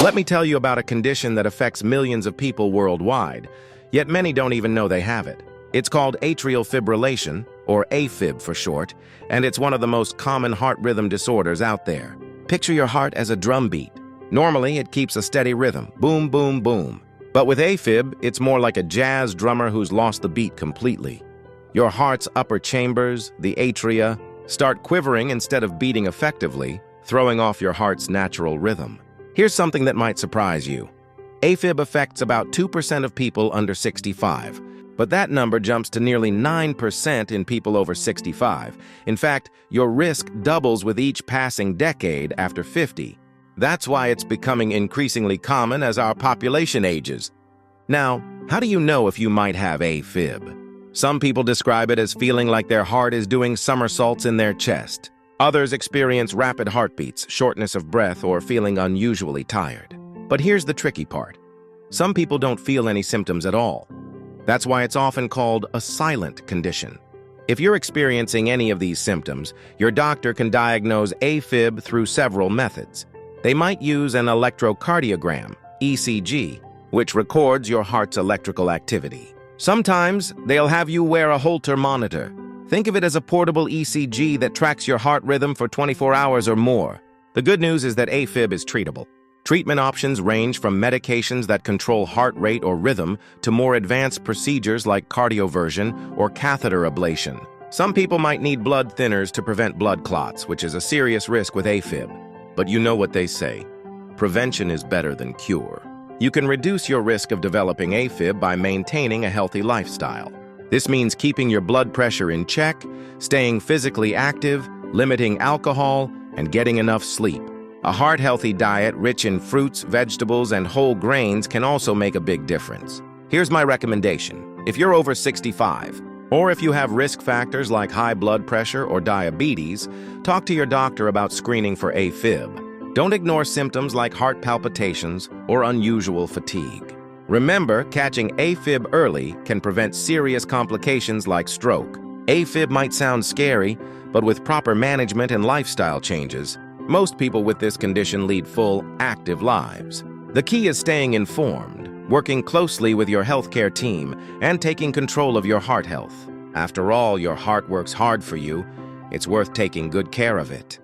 Let me tell you about a condition that affects millions of people worldwide, yet many don't even know they have it. It's called atrial fibrillation, or AFib for short, and it's one of the most common heart rhythm disorders out there. Picture your heart as a drum beat. Normally, it keeps a steady rhythm, boom, boom, boom. But with AFib, it's more like a jazz drummer who's lost the beat completely. Your heart's upper chambers, the atria, start quivering instead of beating effectively, throwing off your heart's natural rhythm. Here's something that might surprise you. AFib affects about 2% of people under 65, but that number jumps to nearly 9% in people over 65. In fact, your risk doubles with each passing decade after 50. That's why it's becoming increasingly common as our population ages. Now, how do you know if you might have AFib? Some people describe it as feeling like their heart is doing somersaults in their chest. Others experience rapid heartbeats, shortness of breath, or feeling unusually tired. But here's the tricky part. Some people don't feel any symptoms at all. That's why it's often called a silent condition. If you're experiencing any of these symptoms, your doctor can diagnose AFib through several methods. They might use an electrocardiogram, ECG, which records your heart's electrical activity. Sometimes they'll have you wear a Holter monitor. Think of it as a portable ECG that tracks your heart rhythm for 24 hours or more. The good news is that AFib is treatable. Treatment options range from medications that control heart rate or rhythm to more advanced procedures like cardioversion or catheter ablation. Some people might need blood thinners to prevent blood clots, which is a serious risk with AFib. But you know what they say, prevention is better than cure. You can reduce your risk of developing AFib by maintaining a healthy lifestyle. This means keeping your blood pressure in check, staying physically active, limiting alcohol, and getting enough sleep. A heart-healthy diet rich in fruits, vegetables, and whole grains can also make a big difference. Here's my recommendation. If you're over 65, or if you have risk factors like high blood pressure or diabetes, talk to your doctor about screening for AFib. Don't ignore symptoms like heart palpitations or unusual fatigue. Remember, catching AFib early can prevent serious complications like stroke. AFib might sound scary, but with proper management and lifestyle changes, most people with this condition lead full, active lives. The key is staying informed, working closely with your healthcare team, and taking control of your heart health. After all, your heart works hard for you. It's worth taking good care of it.